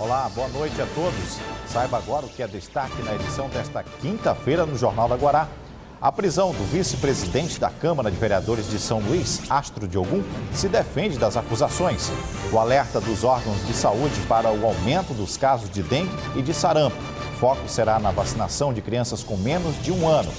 Olá, boa noite a todos. Saiba agora o que é destaque na edição desta quinta-feira no Jornal da Guará. A prisão do vice-presidente da Câmara de Vereadores de São Luís, Astro de Ogum, se defende das acusações. O alerta dos órgãos de saúde para o aumento dos casos de dengue e de sarampo. O foco será na vacinação de crianças com menos de 1 ano.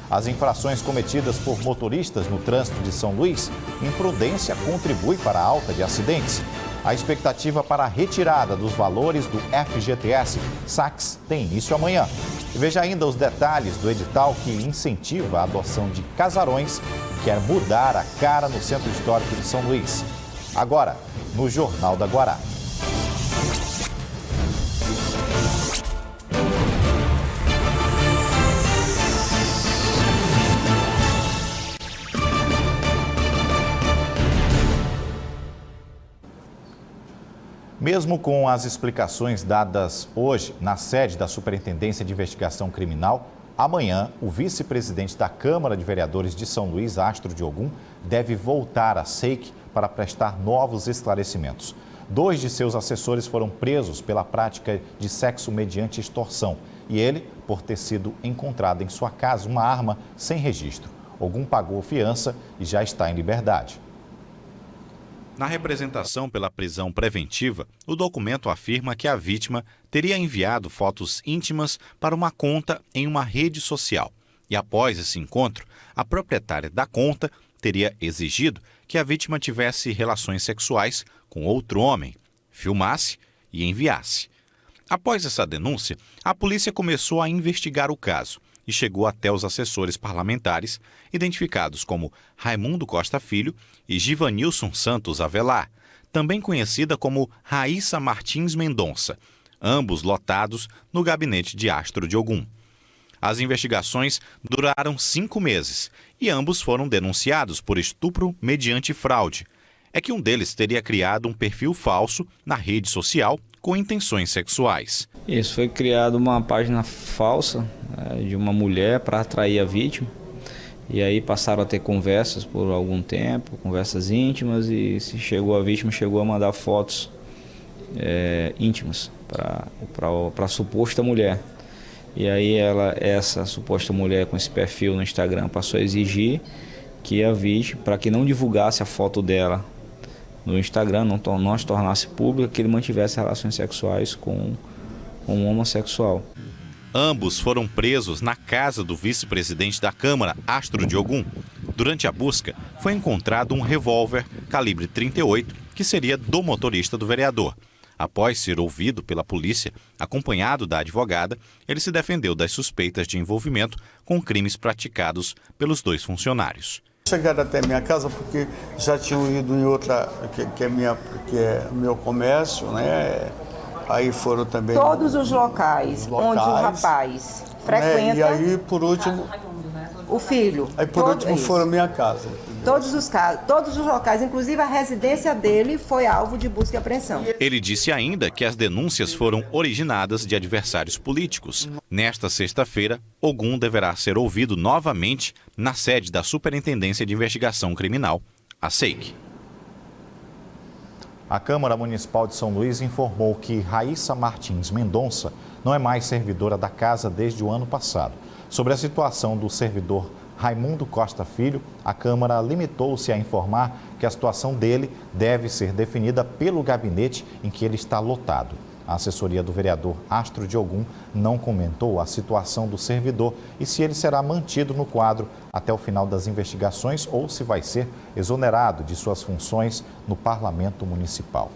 As infrações cometidas por motoristas no trânsito de São Luís, imprudência contribui para a alta de acidentes. A expectativa para a retirada dos valores do FGTS Saques tem início amanhã. E veja ainda os detalhes do edital que incentiva a adoção de casarões e quer mudar a cara no Centro Histórico de São Luís. Agora, no Jornal da Guará. Mesmo com as explicações dadas hoje na sede da Superintendência de Investigação Criminal, amanhã o vice-presidente da Câmara de Vereadores de São Luís, Astro de Ogum, deve voltar à SEIC para prestar novos esclarecimentos. 2 de seus assessores foram presos pela prática de sexo mediante extorsão e ele por ter sido encontrado em sua casa uma arma sem registro. Ogum pagou fiança e já está em liberdade. Na representação pela prisão preventiva, o documento afirma que a vítima teria enviado fotos íntimas para uma conta em uma rede social. E após esse encontro, a proprietária da conta teria exigido que a vítima tivesse relações sexuais com outro homem, filmasse e enviasse. Após essa denúncia, a polícia começou a investigar o caso e chegou até os assessores parlamentares, identificados como Raimundo Costa Filho e Givanilson Santos Avelar, também conhecida como Raíssa Martins Mendonça, ambos lotados no gabinete de Astro de Ogum. As investigações duraram 5 meses e ambos foram denunciados por estupro mediante fraude. É que um deles teria criado um perfil falso na rede social com intenções sexuais. Isso, foi criada uma página falsa de uma mulher para atrair a vítima. E aí passaram a ter conversas por algum tempo, conversas íntimas, e a vítima chegou a mandar fotos íntimas para a suposta mulher. E aí essa suposta mulher com esse perfil no Instagram passou a exigir que a vítima, para que não divulgasse a foto dela no Instagram, não se tornasse pública, que ele mantivesse relações sexuais com um homossexual. Ambos foram presos na casa do vice-presidente da Câmara, Astro de Ogum. Durante a busca, foi encontrado um revólver calibre 38, que seria do motorista do vereador. Após ser ouvido pela polícia, acompanhado da advogada, ele se defendeu das suspeitas de envolvimento com crimes praticados pelos 2 funcionários. Chegaram até minha casa porque já tinham ido em outra, que é meu comércio, né? Aí foram também... Todos os locais onde o rapaz frequenta... Né? E aí, por último... O filho. Aí, por último, foram à minha casa. Todos os locais, inclusive a residência dele, foi alvo de busca e apreensão. Ele disse ainda que as denúncias foram originadas de adversários políticos. Nesta sexta-feira, Ogum deverá ser ouvido novamente na sede da Superintendência de Investigação Criminal, a SEIC. A Câmara Municipal de São Luís informou que Raíssa Martins Mendonça não é mais servidora da casa desde o ano passado. Sobre a situação do servidor Raimundo Costa Filho, a Câmara limitou-se a informar que a situação dele deve ser definida pelo gabinete em que ele está lotado. A assessoria do vereador Astro de Ogum não comentou a situação do servidor e se ele será mantido no quadro até o final das investigações ou se vai ser exonerado de suas funções no Parlamento Municipal.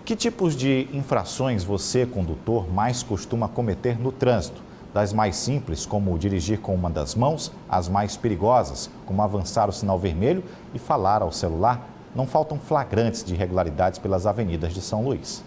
Que tipos de infrações você, condutor, mais costuma cometer no trânsito? Das mais simples, como dirigir com uma das mãos, às mais perigosas, como avançar o sinal vermelho e falar ao celular, não faltam flagrantes de irregularidades pelas avenidas de São Luís.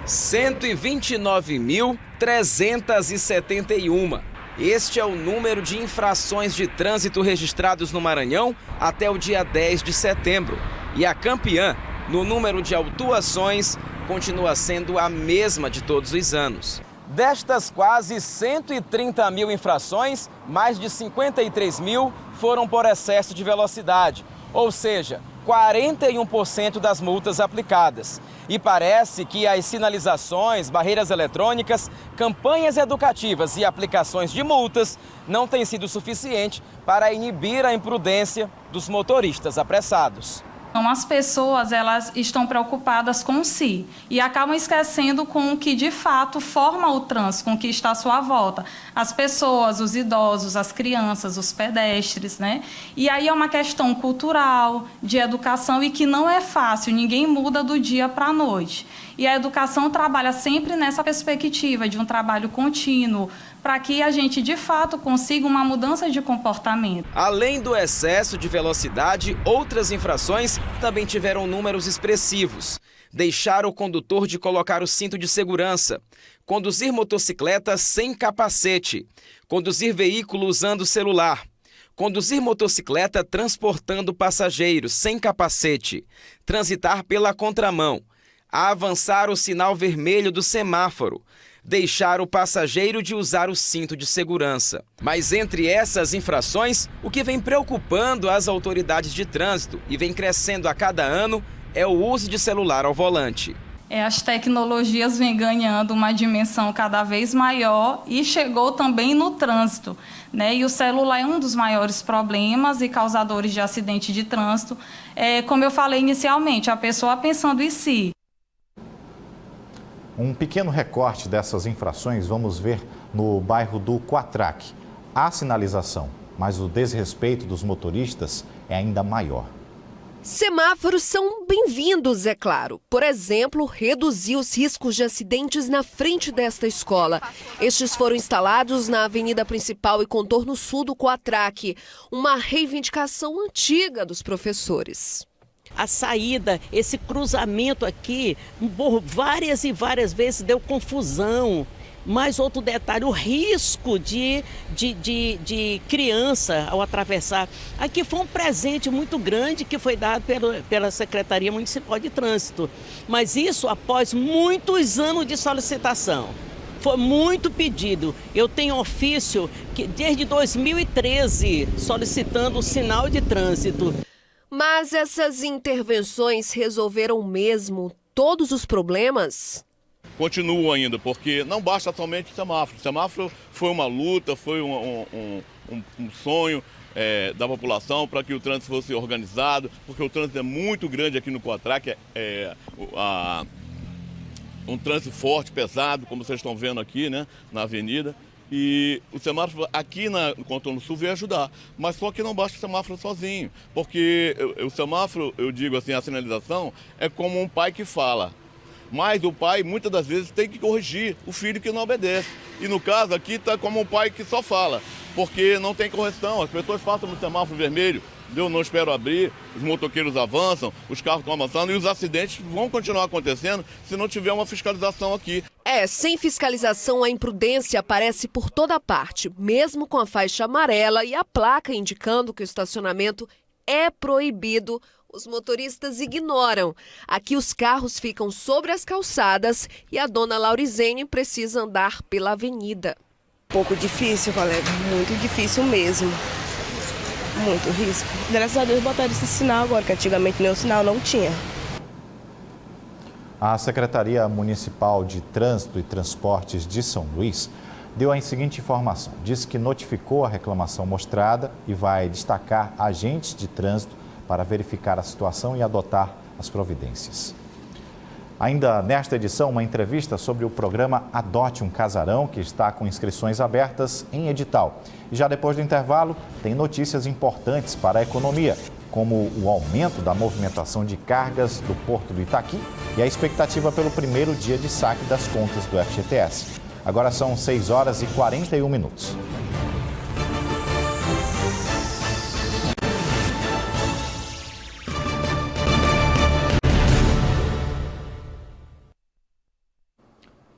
129.371. Este é o número de infrações de trânsito registrados no Maranhão até o dia 10 de setembro. E a campeã, no número de autuações, continua sendo a mesma de todos os anos. Destas quase 130 mil infrações, mais de 53 mil foram por excesso de velocidade. Ou seja, 41% das multas aplicadas. E parece que as sinalizações, barreiras eletrônicas, campanhas educativas e aplicações de multas não têm sido suficiente para inibir a imprudência dos motoristas apressados. Então, as pessoas, elas estão preocupadas com si e acabam esquecendo com o que de fato forma o trânsito, com o que está à sua volta. As pessoas, os idosos, as crianças, os pedestres, né? E aí é uma questão cultural, de educação e que não é fácil, ninguém muda do dia para a noite. E a educação trabalha sempre nessa perspectiva de um trabalho contínuo, para que a gente, de fato, consiga uma mudança de comportamento. Além do excesso de velocidade, outras infrações também tiveram números expressivos. Deixar o condutor de colocar o cinto de segurança, conduzir motocicleta sem capacete, conduzir veículo usando celular, conduzir motocicleta transportando passageiros sem capacete, transitar pela contramão, avançar o sinal vermelho do semáforo, deixar o passageiro de usar o cinto de segurança. Mas entre essas infrações, o que vem preocupando as autoridades de trânsito e vem crescendo a cada ano é o uso de celular ao volante. As tecnologias vêm ganhando uma dimensão cada vez maior e chegou também no trânsito, né? E o celular é um dos maiores problemas e causadores de acidente de trânsito. Como eu falei inicialmente, a pessoa pensando em si. Um pequeno recorte dessas infrações vamos ver no bairro do Quatraque. Há sinalização, mas o desrespeito dos motoristas é ainda maior. Semáforos são bem-vindos, é claro. Por exemplo, reduzir os riscos de acidentes na frente desta escola. Estes foram instalados na avenida principal e contorno sul do Quatraque, uma reivindicação antiga dos professores. A saída, esse cruzamento aqui, várias e várias vezes deu confusão. Mais outro detalhe, o risco de criança ao atravessar. Aqui foi um presente muito grande que foi dado pela Secretaria Municipal de Trânsito. Mas isso após muitos anos de solicitação. Foi muito pedido. Eu tenho ofício que desde 2013 solicitando o sinal de trânsito. Mas essas intervenções resolveram mesmo todos os problemas? Continuo ainda, porque não basta somente o semáforo. O semáforo foi uma luta, foi um sonho da população para que o trânsito fosse organizado, porque o trânsito é muito grande aqui no Quatraque, um trânsito forte, pesado, como vocês estão vendo aqui, né, na avenida. E o semáforo aqui no contorno sul veio ajudar, mas só que não basta o semáforo sozinho, porque o semáforo, eu digo assim, a sinalização é como um pai que fala, mas o pai muitas das vezes tem que corrigir o filho que não obedece. E no caso aqui está como um pai que só fala, porque não tem correção, as pessoas passam no semáforo vermelho, eu não espero abrir, os motoqueiros avançam, os carros estão avançando e os acidentes vão continuar acontecendo se não tiver uma fiscalização aqui. Sem fiscalização a imprudência aparece por toda parte, mesmo com a faixa amarela e a placa indicando que o estacionamento é proibido. Os motoristas ignoram. Aqui os carros ficam sobre as calçadas e a dona Laurizene precisa andar pela avenida. Pouco difícil, colega, muito difícil mesmo. Muito risco. Graças a Deus botaram esse sinal agora, que antigamente nem o sinal não tinha. A Secretaria Municipal de Trânsito e Transportes de São Luís deu a seguinte informação. Disse que notificou a reclamação mostrada e vai destacar agentes de trânsito para verificar a situação e adotar as providências. Ainda nesta edição, uma entrevista sobre o programa Adote um Casarão, que está com inscrições abertas em edital. E já depois do intervalo, tem notícias importantes para a economia, como o aumento da movimentação de cargas do Porto do Itaqui e a expectativa pelo primeiro dia de saque das contas do FGTS. Agora são 6h41.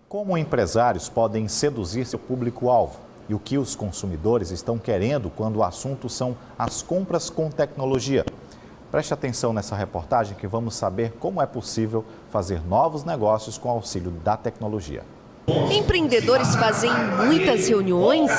Como empresários podem seduzir seu público-alvo e o que os consumidores estão querendo quando o assunto são as compras com tecnologia? Preste atenção nessa reportagem que vamos saber como é possível fazer novos negócios com auxílio da tecnologia. Empreendedores fazem muitas reuniões?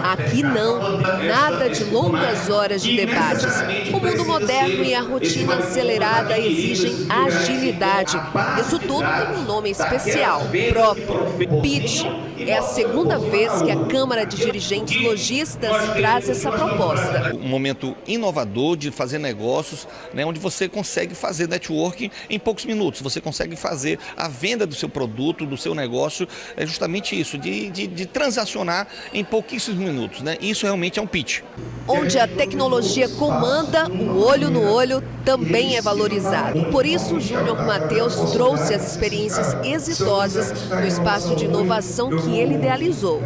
Aqui não. Nada de longas horas de debates. O mundo moderno e a rotina acelerada exigem agilidade. Isso tudo tem um nome especial, próprio, pitch. É a segunda vez que a Câmara de Dirigentes Lojistas traz essa proposta. Um momento inovador de fazer negócios, né, onde você consegue fazer networking em poucos minutos. Você consegue fazer a venda do seu produto, do seu negócio. É justamente isso, de transacionar em pouquíssimos minutos, né? Isso realmente é um pitch. Onde a tecnologia comanda, o olho no olho também é valorizado. Por isso, Júnior Mateus trouxe as experiências exitosas no espaço de inovação que ele idealizou.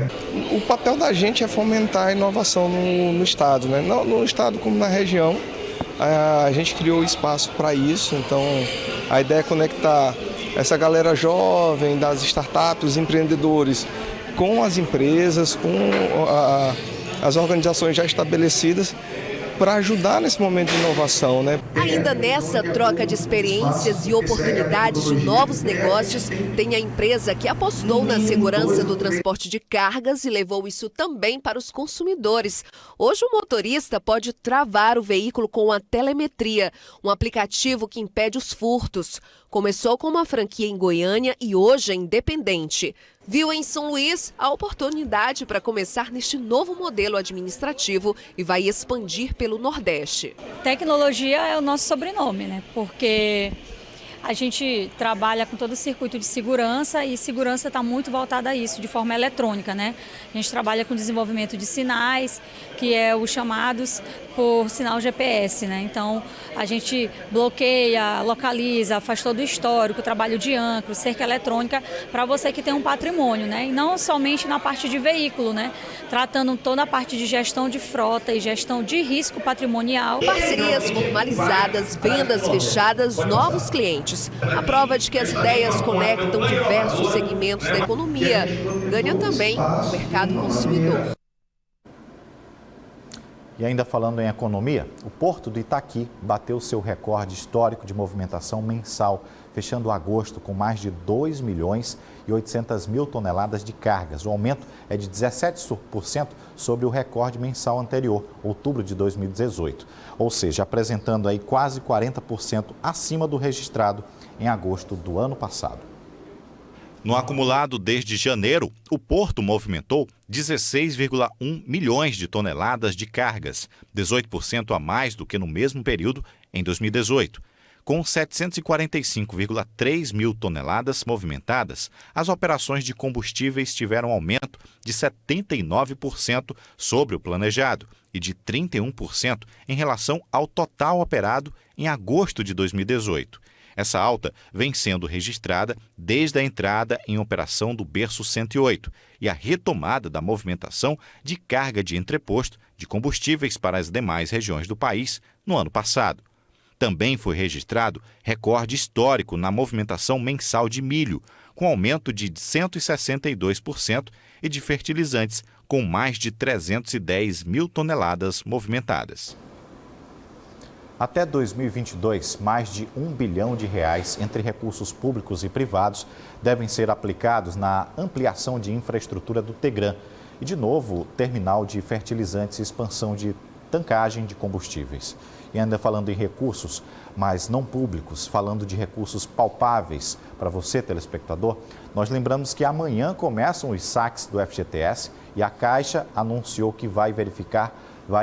O papel da gente é fomentar a inovação no Estado, né? Não no Estado como na região. A gente criou espaço para isso, então a ideia é conectar essa galera jovem das startups, os empreendedores, com as empresas, com as organizações já estabelecidas, para ajudar nesse momento de inovação, né? Ainda nessa troca de experiências e oportunidades de novos negócios, tem a empresa que apostou na segurança do transporte de cargas e levou isso também para os consumidores. Hoje o motorista pode travar o veículo com a telemetria, um aplicativo que impede os furtos. Começou com uma franquia em Goiânia e hoje é independente. Viu em São Luís a oportunidade para começar neste novo modelo administrativo e vai expandir pelo Nordeste. Tecnologia é o nosso sobrenome, né? Porque a gente trabalha com todo o circuito de segurança e segurança está muito voltada a isso, de forma eletrônica, né? A gente trabalha com desenvolvimento de sinais, que é os chamados por sinal GPS, né? Então, a gente bloqueia, localiza, faz todo o histórico, trabalho de âncora, cerca eletrônica, para você que tem um patrimônio, né? E não somente na parte de veículo, né? Tratando toda a parte de gestão de frota e gestão de risco patrimonial. Parcerias formalizadas, vendas fechadas, novos clientes. A prova de que as ideias conectam diversos segmentos da economia. Ganha também o mercado consumidor. E ainda falando em economia, o Porto do Itaqui bateu seu recorde histórico de movimentação mensal, fechando agosto com mais de 2 milhões e 800 mil toneladas de cargas. O aumento é de 17% sobre o recorde mensal anterior, outubro de 2018. Ou seja, apresentando aí quase 40% acima do registrado em agosto do ano passado. No acumulado desde janeiro, o Porto movimentou 16,1 milhões de toneladas de cargas, 18% a mais do que no mesmo período em 2018. Com 745,3 mil toneladas movimentadas, as operações de combustíveis tiveram aumento de 79% sobre o planejado e de 31% em relação ao total operado em agosto de 2018. Essa alta vem sendo registrada desde a entrada em operação do Berço 108 e a retomada da movimentação de carga de entreposto de combustíveis para as demais regiões do país no ano passado. Também foi registrado recorde histórico na movimentação mensal de milho, com aumento de 162%, e de fertilizantes, com mais de 310 mil toneladas movimentadas. Até 2022, mais de R$ 1 bilhão entre recursos públicos e privados devem ser aplicados na ampliação de infraestrutura do Tegran e, de novo, terminal de fertilizantes e expansão de tancagem de combustíveis. E ainda falando em recursos, mas não públicos, falando de recursos palpáveis para você, telespectador, nós lembramos que amanhã começam os saques do FGTS e a Caixa anunciou que vai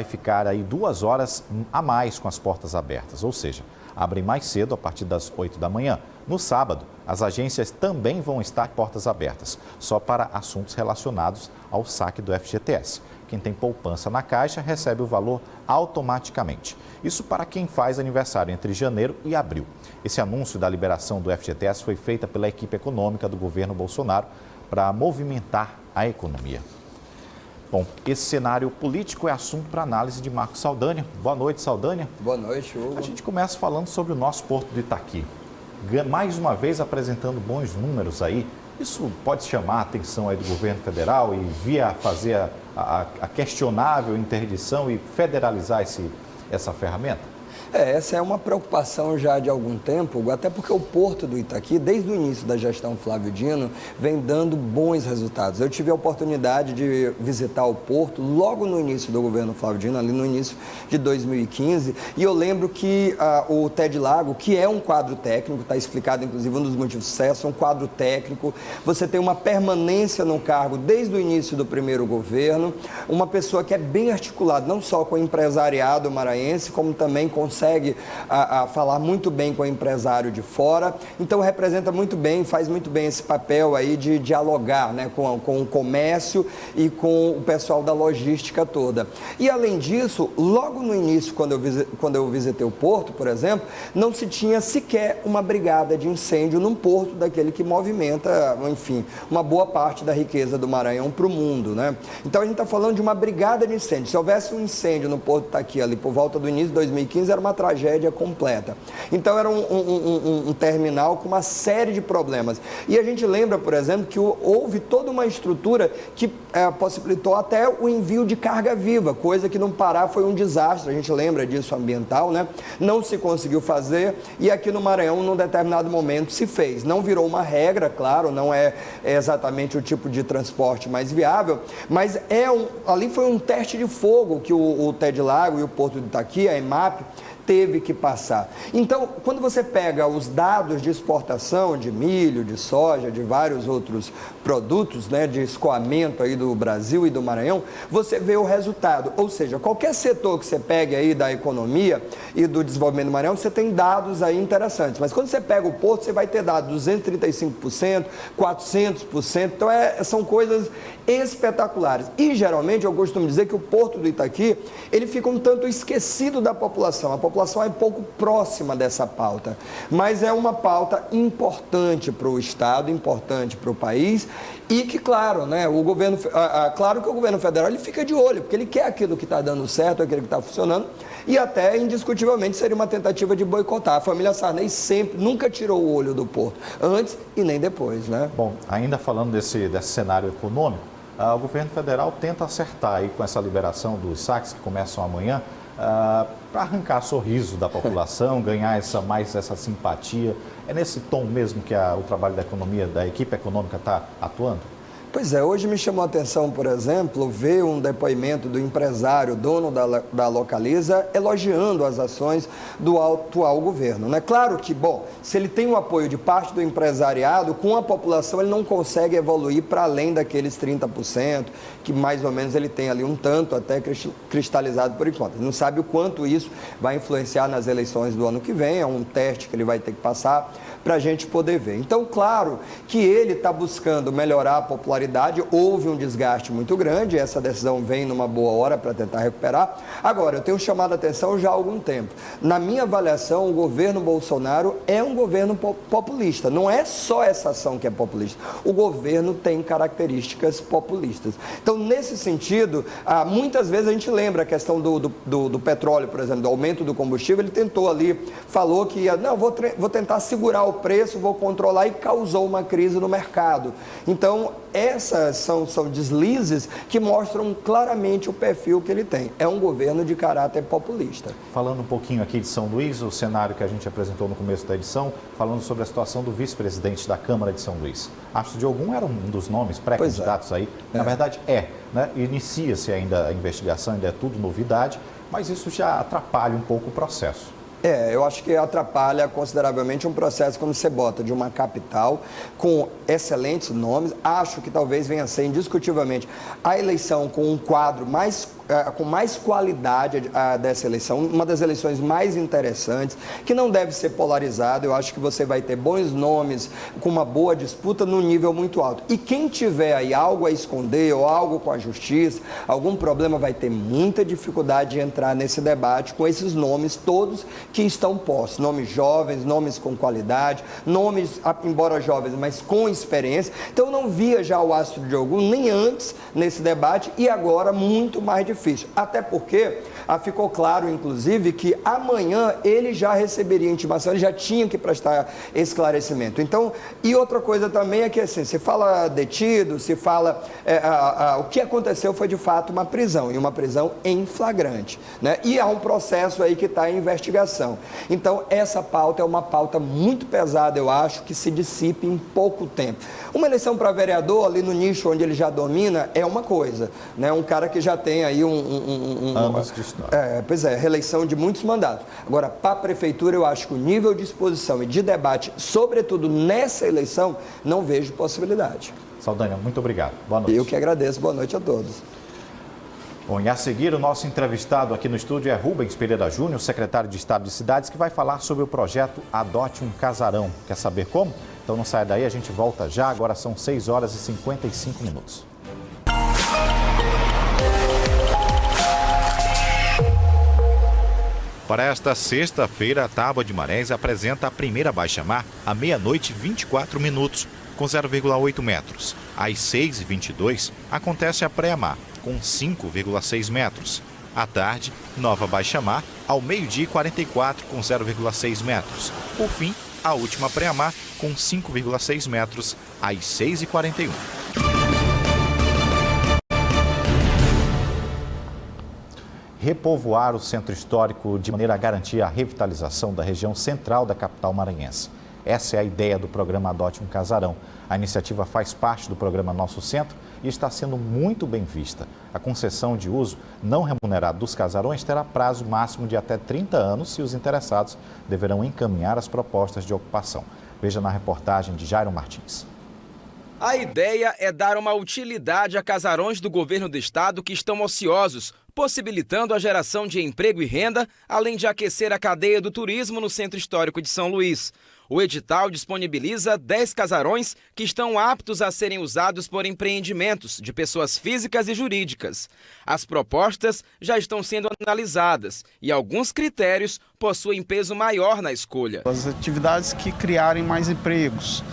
ficar aí 2 horas a mais com as portas abertas, ou seja, abrem mais cedo a partir das 8 da manhã. No sábado, as agências também vão estar portas abertas, só para assuntos relacionados ao saque do FGTS. Quem tem poupança na Caixa recebe o valor automaticamente. Isso para quem faz aniversário entre janeiro e abril. Esse anúncio da liberação do FGTS foi feita pela equipe econômica do governo Bolsonaro para movimentar a economia. Bom, esse cenário político é assunto para análise de Marcos Saldanha. Boa noite, Saldanha. Boa noite, Hugo. A gente começa falando sobre o nosso Porto do Itaqui. Mais uma vez apresentando bons números aí. Isso pode chamar a atenção aí do governo federal e via fazer a questionável interdição e federalizar essa ferramenta? Essa é uma preocupação já de algum tempo, até porque o Porto do Itaqui, desde o início da gestão Flávio Dino, vem dando bons resultados. Eu tive a oportunidade de visitar o Porto logo no início do governo Flávio Dino, ali no início de 2015, e eu lembro que o Ted Lago, que é um quadro técnico, está explicado inclusive um dos motivos de sucesso, é um quadro técnico, você tem uma permanência no cargo desde o início do primeiro governo, uma pessoa que é bem articulada, não só com o empresariado maranhense, como também consegue falar muito bem com o empresário de fora, então representa muito bem, faz muito bem esse papel aí de dialogar, né, com o comércio e com o pessoal da logística toda. E além disso, logo no início, quando eu visitei o Porto, por exemplo, não se tinha sequer uma brigada de incêndio num porto daquele que movimenta, enfim, uma boa parte da riqueza do Maranhão para o mundo, né? Então a gente está falando de uma brigada de incêndio. Se houvesse um incêndio no Porto Itaqui ali por volta do início de 2015, era uma tragédia completa. Então era um terminal com uma série de problemas. E a gente lembra, por exemplo, que houve toda uma estrutura que possibilitou até o envio de carga viva, coisa que no Pará foi um desastre, a gente lembra disso ambiental, né? Não se conseguiu fazer e aqui no Maranhão, num determinado momento, se fez. Não virou uma regra, claro, não é exatamente o tipo de transporte mais viável, mas ali foi um teste de fogo que o Ted Lago e o Porto de Itaqui, a EMAP, teve que passar. Então, quando você pega os dados de exportação de milho, de soja, de vários outros produtos, né, de escoamento aí do Brasil e do Maranhão, você vê o resultado. Ou seja, qualquer setor que você pegue aí da economia e do desenvolvimento do Maranhão, você tem dados aí interessantes. Mas quando você pega o Porto, você vai ter dados 235%, 400%. Então, são coisas espetaculares. E, geralmente, eu costumo dizer que o Porto do Itaqui, ele fica um tanto esquecido da população. A população é pouco próxima dessa pauta, mas é uma pauta importante para o Estado, importante para o país e que, claro, né, claro que o governo federal ele fica de olho, porque ele quer aquilo que está dando certo, aquilo que está funcionando e até, indiscutivelmente, seria uma tentativa de boicotar. A família Sarney nunca tirou o olho do Porto, antes e nem depois, né? Bom, ainda falando desse cenário econômico, o governo federal tenta acertar aí com essa liberação dos saques que começam amanhã, para arrancar sorriso da população, ganhar essa simpatia. É nesse tom mesmo que o trabalho da economia, da equipe econômica está atuando? Pois é, hoje me chamou a atenção, por exemplo, ver um depoimento do empresário, dono da Localiza, elogiando as ações do atual governo, né? Claro que, bom, se ele tem o apoio de parte do empresariado, com a população ele não consegue evoluir para além daqueles 30%, que mais ou menos ele tem ali um tanto até cristalizado por enquanto. Ele não sabe o quanto isso vai influenciar nas eleições do ano que vem, é um teste que ele vai ter que passar para a gente poder ver. Então, claro que ele está buscando melhorar a popularidade, houve um desgaste muito grande, essa decisão vem numa boa hora para tentar recuperar. Agora, eu tenho chamado a atenção já há algum tempo. Na minha avaliação, o governo Bolsonaro é um governo populista, não é só essa ação que é populista, o governo tem características populistas. Então, nesse sentido, muitas vezes a gente lembra a questão do petróleo, por exemplo, do aumento do combustível, ele tentou ali, falou que vou tentar segurar o preço, vou controlar e causou uma crise no mercado. Então, essas são deslizes que mostram claramente o perfil que ele tem. É um governo de caráter populista. Falando um pouquinho aqui de São Luís, o cenário que a gente apresentou no começo da edição, falando sobre a situação do vice-presidente da Câmara de São Luís. Astro Diogun era um dos nomes pré-candidatos aí. Na verdade, né? Inicia-se ainda a investigação, ainda é tudo novidade, mas isso já atrapalha um pouco o processo. Eu acho que atrapalha consideravelmente um processo quando você bota de uma capital com excelentes nomes. Acho que talvez venha a ser indiscutivelmente a eleição com um quadro com mais qualidade dessa eleição, uma das eleições mais interessantes, que não deve ser polarizada. Eu acho que você vai ter bons nomes com uma boa disputa num nível muito alto. E quem tiver aí algo a esconder ou algo com a justiça, algum problema, vai ter muita dificuldade de entrar nesse debate com esses nomes todos que estão postos. Nomes jovens, nomes com qualidade, nomes, embora jovens, mas com experiência. Então eu não via já o Astro Diogun nem antes nesse debate e agora muito mais difícil. difícil. Até porque ficou claro, inclusive, que amanhã ele já receberia intimação, ele já tinha que prestar esclarecimento. Então, e outra coisa também é que, assim, se fala detido, se fala... o que aconteceu foi, de fato, uma prisão, e uma prisão em flagrante, né? E há um processo aí que está em investigação. Então, essa pauta é uma pauta muito pesada, eu acho, que se dissipe em pouco tempo. Uma eleição para vereador, ali no nicho onde ele já domina, é uma coisa, né? Um cara que já tem aí anos de história. Reeleição de muitos mandatos. Agora, para a prefeitura, eu acho que o nível de exposição e de debate, sobretudo nessa eleição, não vejo possibilidade. Saldanha, muito obrigado. Boa noite. Eu que agradeço. Boa noite a todos. Bom, e a seguir, o nosso entrevistado aqui no estúdio é Rubens Pereira Júnior, secretário de Estado de Cidades, que vai falar sobre o projeto Adote um Casarão. Quer saber como? Então não saia daí, a gente volta já. Agora são 6 horas e 55 minutos. Para esta sexta-feira, a Tábua de Marés apresenta a primeira baixa-mar à meia-noite e 24 minutos, com 0,8 metros. Às 6h22, acontece a pré-mar, com 5,6 metros. À tarde, nova baixa-mar, ao meio-dia e 44, com 0,6 metros. Por fim, a última pré-mar, com 5,6 metros, às 6h41. Repovoar o centro histórico de maneira a garantir a revitalização da região central da capital maranhense. Essa é a ideia do programa Adote um Casarão. A iniciativa faz parte do programa Nosso Centro e está sendo muito bem vista. A concessão de uso não remunerado dos casarões terá prazo máximo de até 30 anos e os interessados deverão encaminhar as propostas de ocupação. Veja na reportagem de Jairo Martins. A ideia é dar uma utilidade a casarões do governo do estado que estão ociosos, possibilitando a geração de emprego e renda, além de aquecer a cadeia do turismo no Centro Histórico de São Luís. O edital disponibiliza 10 casarões que estão aptos a serem usados por empreendimentos de pessoas físicas e jurídicas. As propostas já estão sendo analisadas e alguns critérios possuem peso maior na escolha. As atividades que criarem mais empregos,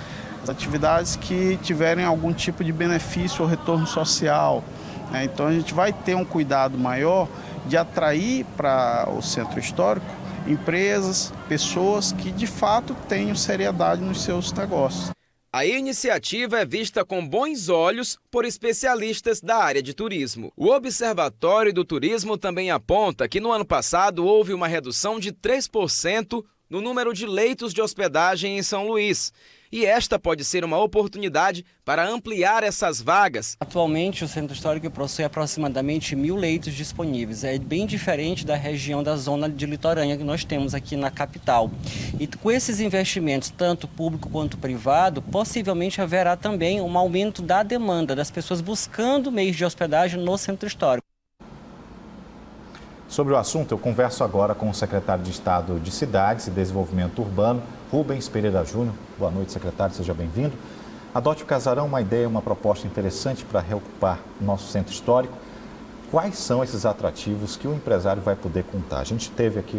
as atividades que tiverem algum tipo de benefício ou retorno social. Então a gente vai ter um cuidado maior de atrair para o centro histórico empresas, pessoas que de fato tenham seriedade nos seus negócios. A iniciativa é vista com bons olhos por especialistas da área de turismo. O Observatório do Turismo também aponta que no ano passado houve uma redução de 3% no número de leitos de hospedagem em São Luís. E esta pode ser uma oportunidade para ampliar essas vagas. Atualmente, o Centro Histórico possui aproximadamente 1.000 leitos disponíveis. É bem diferente da região da zona de litorânea que nós temos aqui na capital. E com esses investimentos, tanto público quanto privado, possivelmente haverá também um aumento da demanda das pessoas buscando meios de hospedagem no Centro Histórico. Sobre o assunto, eu converso agora com o secretário de Estado de Cidades e Desenvolvimento Urbano, Rubens Pereira Júnior. Boa noite, secretário, seja bem-vindo. Adote o Casarão, uma ideia, uma proposta interessante para reocupar o nosso centro histórico. Quais são esses atrativos que o empresário vai poder contar? A gente teve aqui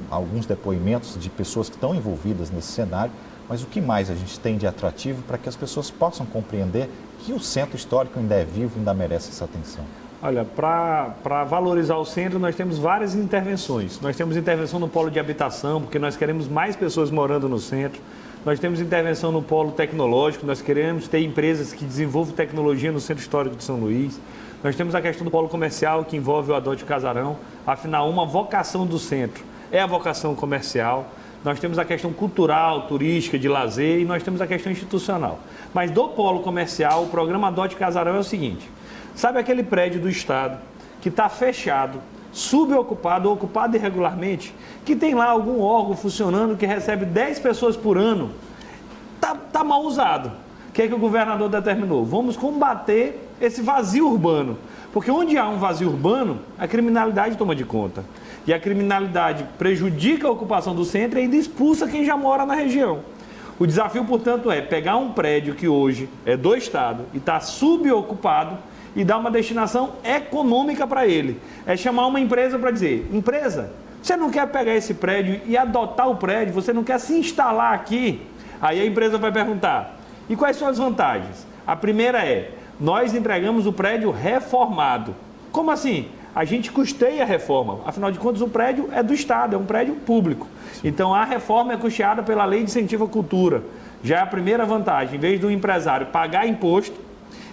alguns depoimentos de pessoas que estão envolvidas nesse cenário, mas o que mais a gente tem de atrativo para que as pessoas possam compreender que o centro histórico ainda é vivo, ainda merece essa atenção? Olha, para valorizar o centro, nós temos várias intervenções. Nós temos intervenção no polo de habitação, porque nós queremos mais pessoas morando no centro. Nós temos intervenção no polo tecnológico, nós queremos ter empresas que desenvolvam tecnologia no Centro Histórico de São Luís. Nós temos a questão do polo comercial, que envolve o Adote Casarão. Afinal, uma vocação do centro é a vocação comercial. Nós temos a questão cultural, turística, de lazer, e nós temos a questão institucional. Mas do polo comercial, o programa Adote Casarão é o seguinte: sabe aquele prédio do Estado que está fechado, subocupado ou ocupado irregularmente, que tem lá algum órgão funcionando que recebe 10 pessoas por ano? Tá mal usado. O que é que o governador determinou? Vamos combater esse vazio urbano. Porque onde há um vazio urbano, a criminalidade toma de conta. E a criminalidade prejudica a ocupação do centro e ainda expulsa quem já mora na região. O desafio, portanto, é pegar um prédio que hoje é do Estado e está subocupado e dar uma destinação econômica para ele. É chamar uma empresa para dizer: empresa, você não quer pegar esse prédio e adotar o prédio, você não quer se instalar aqui? Aí a empresa vai perguntar: e quais são as vantagens? A primeira é: nós entregamos o prédio reformado. Como assim? A gente custeia a reforma. Afinal de contas, o prédio é do Estado, é um prédio público. Então, a reforma é custeada pela Lei de Incentivo à Cultura. Já é a primeira vantagem. Em vez do empresário pagar imposto,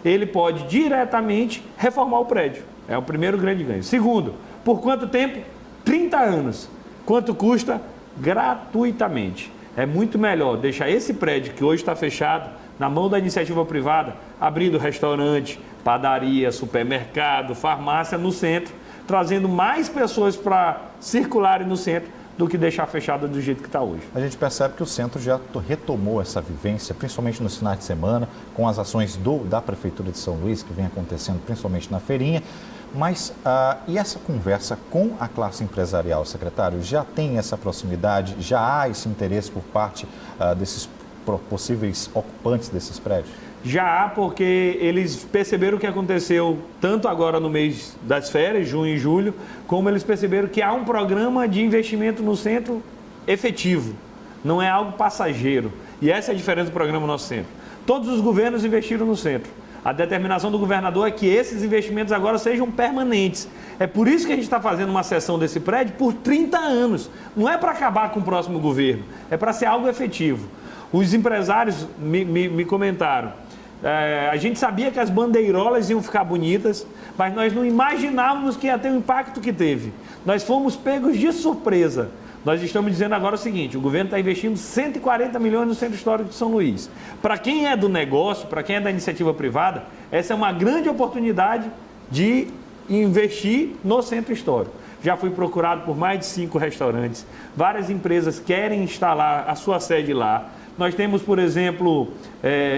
ele pode diretamente reformar o prédio. É o primeiro grande ganho. Segundo, por quanto tempo? 30 anos. Quanto custa? Gratuitamente. É muito melhor deixar esse prédio, que hoje está fechado, na mão da iniciativa privada, abrindo restaurante, padaria, supermercado, farmácia no centro, trazendo mais pessoas para circularem no centro do que deixar fechado do jeito que está hoje. A gente percebe que o centro já retomou essa vivência, principalmente nos finais de semana, com as ações da Prefeitura de São Luís, que vem acontecendo principalmente na feirinha. Mas e essa conversa com a classe empresarial, secretário? Já tem essa proximidade? Já há esse interesse por parte desses possíveis ocupantes desses prédios? Já há, porque eles perceberam o que aconteceu tanto agora no mês das férias, junho e julho, como eles perceberam que há um programa de investimento no centro efetivo, não é algo passageiro. E essa é a diferença do programa Nosso Centro. Todos os governos investiram no centro. A determinação do governador é que esses investimentos agora sejam permanentes. É por isso que a gente está fazendo uma cessão desse prédio por 30 anos. Não é para acabar com o próximo governo, é para ser algo efetivo. Os empresários me comentaram, a gente sabia que as bandeirolas iam ficar bonitas, mas nós não imaginávamos que ia ter o impacto que teve. Nós fomos pegos de surpresa. Nós estamos dizendo agora o seguinte, o governo está investindo 140 milhões no Centro Histórico de São Luís. Para quem é do negócio, para quem é da iniciativa privada, essa é uma grande oportunidade de investir no Centro Histórico. Já fui procurado por mais de 5 restaurantes, várias empresas querem instalar a sua sede lá. Nós temos, por exemplo,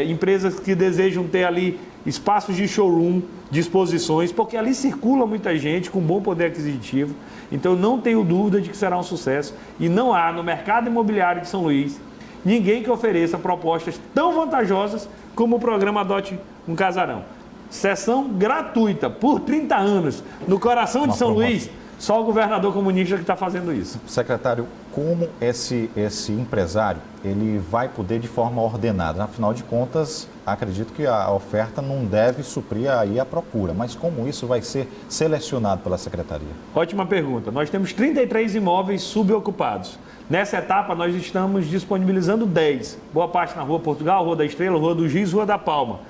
empresas que desejam ter ali espaços de showroom, de exposições, porque ali circula muita gente com bom poder aquisitivo. Então, não tenho dúvida de que será um sucesso. E não há no mercado imobiliário de São Luís ninguém que ofereça propostas tão vantajosas como o programa Adote um Casarão. Sessão gratuita, por 30 anos, no coração de São Luís. Só o governador comunista que está fazendo isso. Secretário, como esse empresário ele vai poder de forma ordenada? Afinal de contas, acredito que a oferta não deve suprir aí a procura, mas como isso vai ser selecionado pela Secretaria? Ótima pergunta. Nós temos 33 imóveis subocupados. Nessa etapa, nós estamos disponibilizando 10. Boa parte na Rua Portugal, Rua da Estrela, Rua do Giz, Rua da Palma.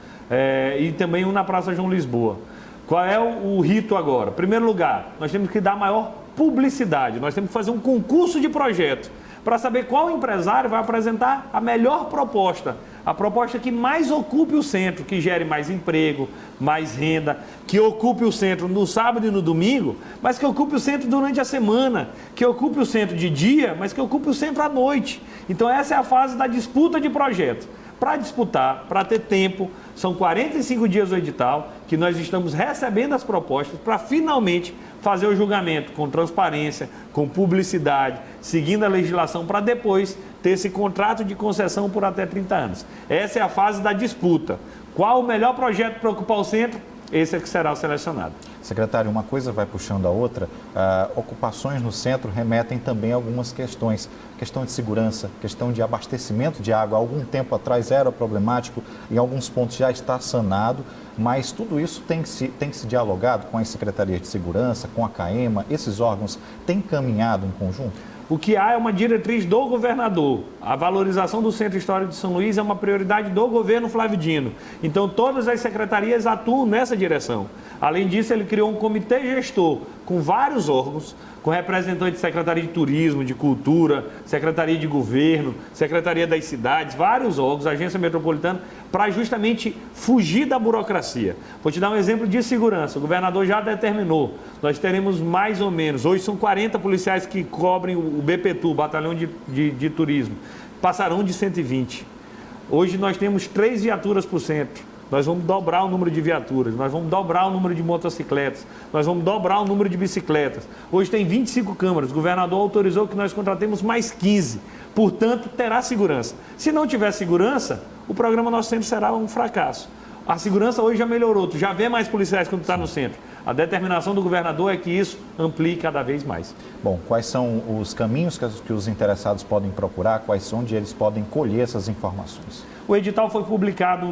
E também um na Praça João Lisboa. Qual é o rito agora? Em primeiro lugar, nós temos que dar maior publicidade, nós temos que fazer um concurso de projeto para saber qual empresário vai apresentar a melhor proposta, a proposta que mais ocupe o centro, que gere mais emprego, mais renda, que ocupe o centro no sábado e no domingo, mas que ocupe o centro durante a semana, que ocupe o centro de dia, mas que ocupe o centro à noite. Então essa é a fase da disputa de projeto. Para disputar, para ter tempo, são 45 dias o edital que nós estamos recebendo as propostas para finalmente fazer o julgamento com transparência, com publicidade, seguindo a legislação para depois ter esse contrato de concessão por até 30 anos. Essa é a fase da disputa. Qual o melhor projeto para ocupar o centro? Esse é que será selecionado. Secretário, uma coisa vai puxando a outra. Ocupações no centro remetem também a algumas questões. Questão de segurança, questão de abastecimento de água. Há algum tempo atrás era problemático, em alguns pontos já está sanado, mas tudo isso tem que se dialogado com as secretarias de segurança, com a CAEMA. Esses órgãos têm caminhado em conjunto? O que há é uma diretriz do governador. A valorização do Centro Histórico de São Luís é uma prioridade do governo Flávio Dino. Então, todas as secretarias atuam nessa direção. Além disso, ele criou um comitê gestor com vários órgãos, com representantes de Secretaria de Turismo, de Cultura, Secretaria de Governo, Secretaria das Cidades, vários órgãos, Agência Metropolitana, para justamente fugir da burocracia. Vou te dar um exemplo de segurança. O governador já determinou. Nós teremos mais ou menos, hoje são 40 policiais que cobrem o BPTU, o Batalhão de Turismo. Passarão de 120. Hoje nós temos 3 viaturas por centro. Nós vamos dobrar o número de viaturas, nós vamos dobrar o número de motocicletas, nós vamos dobrar o número de bicicletas. Hoje tem 25 câmaras, o governador autorizou que nós contratemos mais 15, portanto terá segurança. Se não tiver segurança, o programa Nosso Centro será um fracasso. A segurança hoje já melhorou, tu já vê mais policiais quando está no centro. A determinação do governador é que isso amplie cada vez mais. Bom, quais são os caminhos que os interessados podem procurar? Quais são onde eles podem colher essas informações? O edital foi publicado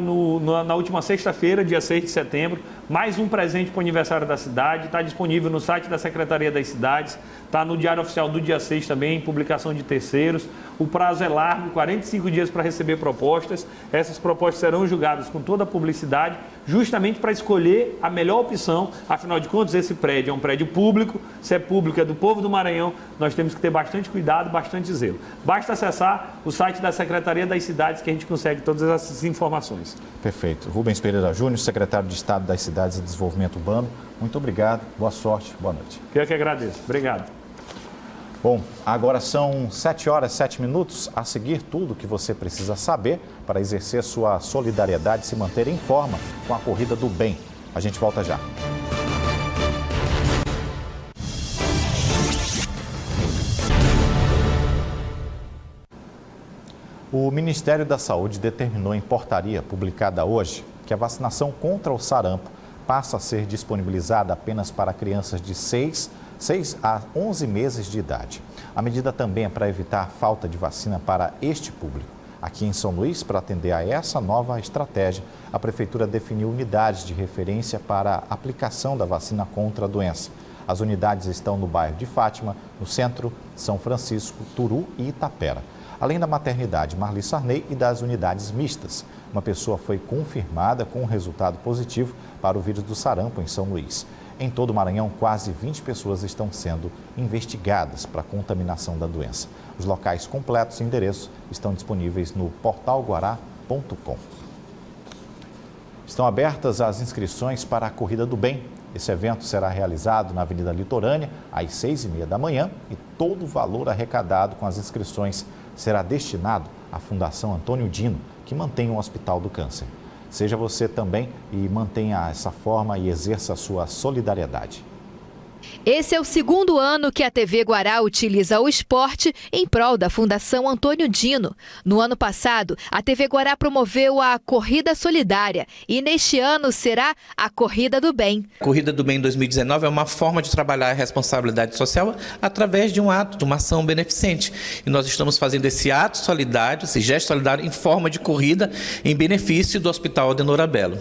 na última sexta-feira, dia 6 de setembro. Mais um presente para o aniversário da cidade. Está disponível no site da Secretaria das Cidades. Está no Diário Oficial do dia 6 também, publicação de terceiros. O prazo é largo, 45 dias para receber propostas. Essas propostas serão julgadas com toda a publicidade, justamente para escolher a melhor opção. Afinal de contas, esse prédio é um prédio público. Se é público, é do povo do Maranhão. Nós temos que ter bastante cuidado, bastante zelo. Basta acessar o site da Secretaria das Cidades que a gente consegue todas essas informações. Perfeito. Rubens Pereira Júnior, secretário de Estado das Cidades e Desenvolvimento Urbano. Muito obrigado, boa sorte, boa noite. Eu que agradeço. Obrigado. Bom, agora são 7 horas e 7 minutos. A seguir, tudo o que você precisa saber para exercer sua solidariedade e se manter em forma com a Corrida do Bem. A gente volta já. O Ministério da Saúde determinou em portaria publicada hoje que a vacinação contra o sarampo passa a ser disponibilizada apenas para crianças de 6 a 11 meses de idade. A medida também é para evitar a falta de vacina para este público. Aqui em São Luís, para atender a essa nova estratégia, a Prefeitura definiu unidades de referência para a aplicação da vacina contra a doença. As unidades estão no bairro de Fátima, no centro, São Francisco, Turu e Itapera. Além da maternidade Marli Sarney e das unidades mistas. Uma pessoa foi confirmada com um resultado positivo para o vírus do sarampo em São Luís. Em todo o Maranhão, quase 20 pessoas estão sendo investigadas para a contaminação da doença. Os locais completos e endereços estão disponíveis no portalguará.com. Estão abertas as inscrições para a Corrida do Bem. Esse evento será realizado na Avenida Litorânea, às 6h30 da manhã, e todo o valor arrecadado com as inscrições será destinado à Fundação Antônio Dino, que mantém o Hospital do Câncer. Seja você também e mantenha essa forma e exerça a sua solidariedade. Esse é o segundo ano que a TV Guará utiliza o esporte em prol da Fundação Antônio Dino. No ano passado, a TV Guará promoveu a Corrida Solidária e neste ano será a Corrida do Bem. A Corrida do Bem 2019 é uma forma de trabalhar a responsabilidade social através de um ato, de uma ação beneficente. E nós estamos fazendo esse ato solidário, esse gesto solidário em forma de corrida em benefício do Hospital Adenor Belo.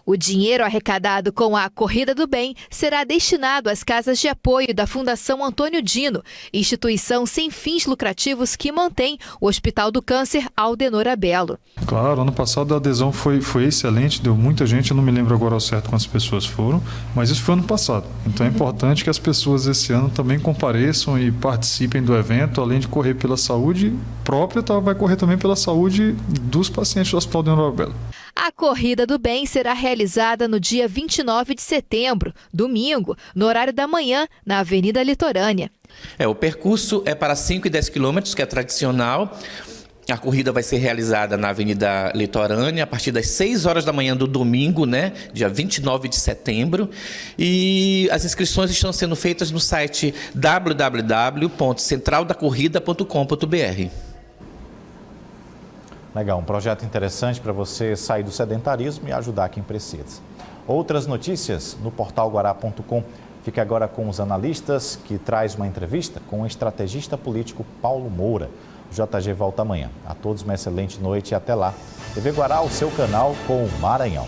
O dinheiro arrecadado com a Corrida do Bem será destinado às casas de apoio da Fundação Antônio Dino, instituição sem fins lucrativos que mantém o Hospital do Câncer Adenor Belo. Claro, ano passado a adesão foi excelente, deu muita gente, eu não me lembro agora ao certo quantas pessoas foram, mas isso foi ano passado. Então é importante que as pessoas esse ano também compareçam e participem do evento, além de correr pela saúde própria, vai correr também pela saúde dos pacientes do Hospital Adenor Belo. A Corrida do Bem será realizada no dia 29 de setembro, domingo, no horário da manhã, na Avenida Litorânea. O percurso é para 5 e 10 quilômetros, que é tradicional. A corrida vai ser realizada na Avenida Litorânea a partir das 6 horas da manhã do domingo, dia 29 de setembro. E as inscrições estão sendo feitas no site www.centraldacorrida.com.br. Legal, um projeto interessante para você sair do sedentarismo e ajudar quem precisa. Outras notícias no portalguará.com. Fique agora com os analistas, que traz uma entrevista com o estrategista político Paulo Moura. O JG volta amanhã. A todos uma excelente noite e até lá. TV Guará, o seu canal com o Maranhão.